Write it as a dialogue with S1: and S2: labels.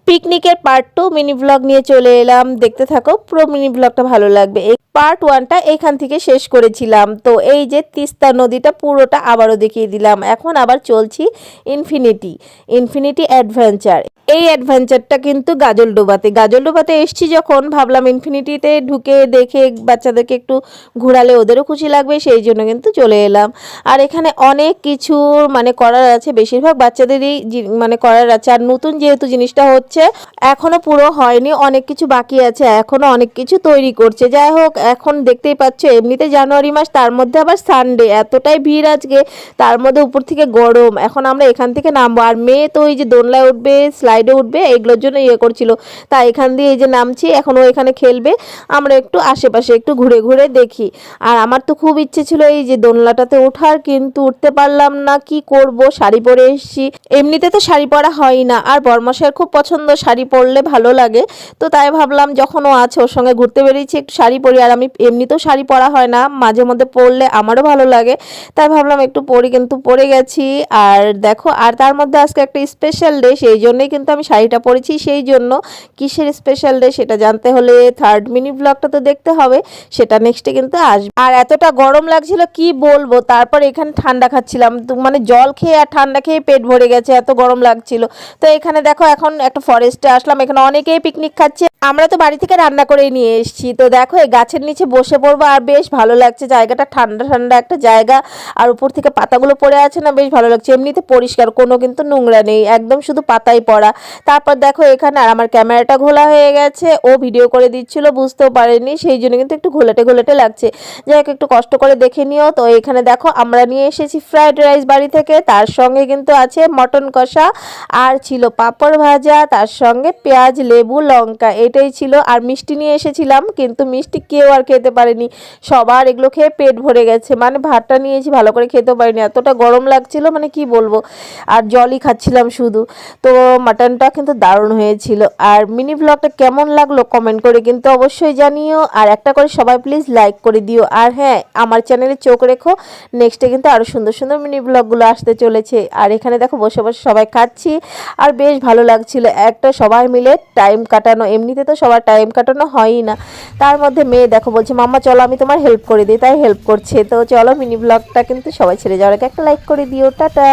S1: পিকনিকের part 2 mini blog নিয়ে চলে এলাম। দেখতে থাকো, পুরো মিনি ব্লগটা ভালো লাগবে। এই পার্ট 1টা এখান থেকে শেষ করেছিলাম। তো এই যে তিস্তা নদীটা পুরোটা আবারও দেখিয়ে দিলাম। এখন আবার চলছি ইনফিনিটি অ্যাডভেঞ্চার। এই অ্যাডভেঞ্চারটা কিন্তু গাজলডোবাতে এসছি যখন, ভাবলাম ইনফিনিটিতে ঢুকে দেখে বাচ্চাদেরকে একটু ঘোরালে ওদেরও খুশি লাগবে, সেই জন্য কিন্তু চলে এলাম। আর এখানে অনেক কিছু মানে করার আছে, বেশিরভাগ বাচ্চাদেরই মানে করার আছে। আর নতুন যেহেতু জিনিসটা হচ্ছে, এখনো পুরো হয়নি, অনেক কিছু বাকি আছে, এখনো অনেক কিছু তৈরি করছে। যাই হোক, এখন দেখতেই পাচ্ছ এমনিতে জানুয়ারি মাস, তার মধ্যে আবার সানডে, এতটাই ভিড় আজকে, তার মধ্যে উপর থেকে গরম। এখন আমরা এখান থেকে নামবো, আর মেয়ে তো ওই যে দোলনায় উঠবে, স্লাইডে উঠবে, এগুলোর জন্য করছিল। তাই এখান দিয়ে এই যে নামছি, এখন ও এখানে খেলবে, আমরা একটু আশেপাশে একটু ঘুরে ঘুরে দেখি। আর আমার তো খুব ইচ্ছে ছিল এই যে দোলনাটাতে ওঠার, কিন্তু উঠতে পারলাম না। কি করব, শাড়ি পরে এসেছি, এমনিতে তো শাড়ি পরা হয় না, আর বরমশাইয়ের খুব পছন্দ, শাড়ি পরলে ভালো লাগে। তো তাই ভাবলাম যখন ও আছে, ওর সঙ্গে ঘুরতে বেরিয়েছি, একটু শাড়ি পরি। আর আমি এমনিতেও শাড়ি পরা হয় না, মাঝে মধ্যে পরলে আমারও ভালো লাগে, তাই ভাবলাম একটু পরি, কিন্তু পরে গেছি। আর দেখো, আর তার মধ্যে আজকে একটা স্পেশাল ডে, সেই জন্যই কিন্তু আমি শাড়িটা পরেছি। সেই জন্য কিসের স্পেশাল ডে সেটা জানতে হলে থার্ড মিনি ব্লগটা তো দেখতে হবে, সেটা নেক্সটে কিন্তু আসবে। আর এতটা গরম লাগছিল কি বলবো, তারপর এখানে ঠান্ডা খাচ্ছিলাম, মানে জল খেয়ে আর ঠান্ডা খেয়ে পেট ভরে গেছে, এত গরম লাগছিল। তো এখানে দেখো, এখন একটা ফরেস্টে আসলাম, এখানে অনেকেই পিকনিক খাচ্ছে, আমরা তো বাড়ি থেকে রান্না করেই নিয়ে এসেছি। তো দেখো, এই গাছের নিচে বসে পড়বো, আর বেশ ভালো লাগছে জায়গাটা, ঠান্ডা ঠান্ডা একটা জায়গা। আর উপর থেকে পাতাগুলো পড়ে আছে না, বেশ ভালো লাগছে। এমনিতে পরিষ্কার, কোনো কিন্তু নোংরা নেই, একদম শুধু পাতাই পড়া। তারপর দেখো এখানে, আর আমার ক্যামেরাটা ঘোলা হয়ে গেছে, ও ভিডিও করে দিচ্ছিল, বুঝতেও পারেনি, সেই জন্য কিন্তু একটু ঘোলাটে লাগছে। যাই হোক, একটু কষ্ট করে দেখে নিও। তো এখানে দেখো, আমরা নিয়ে এসেছি ফ্রাইড রাইস বাড়ি থেকে, তার সঙ্গে কিন্তু আছে মটন কষা, আর ছিল পাঁপড় ভাজা, তার সঙ্গে পেঁয়াজ, লেবু, লঙ্কা, এটাই ছিল। আর মিষ্টি নিয়ে এসেছিলাম, কিন্তু মিষ্টি কেউ আর খেতে পারেনি, সবার এগুলো খেয়ে পেট ভরে গেছে। মানে ভাতটা নিয়েছি, ভালো করে খেতেও পারিনি, এতটা গরম লাগছিল, মানে কি বলবো। আর জলই খাচ্ছিলাম শুধু। তো মাটনটা কিন্তু দারুণ হয়েছিল। আর মিনি ব্লগটা কেমন লাগলো কমেন্ট করে কিন্তু অবশ্যই জানিও, আর একটা করে সবাই প্লিজ লাইক করে দিও। আর হ্যাঁ, আমার চ্যানেলে চোখ রেখো, নেক্সটে কিন্তু আরও সুন্দর সুন্দর মিনি ব্লগগুলো আসতে চলেছে। আর এখানে দেখো, বসে বসে সবাই খাচ্ছি, আর বেশ ভালো লাগছিল একটা সবাই মিলে টাইম কাটানো। এমনিতে তো সবার টাইম কাটানো হয়ই না, তার মধ্যে মেয়ে দেখো বলছে, মাম্মা চলো আমি তোমার হেল্প করে দিই, তাই হেল্প করছে। তো চলো, মিনি ব্লগটা কিন্তু সবাই ছেড়ে যাওয়ার আগে একটা লাইক করে দিও। টাটা।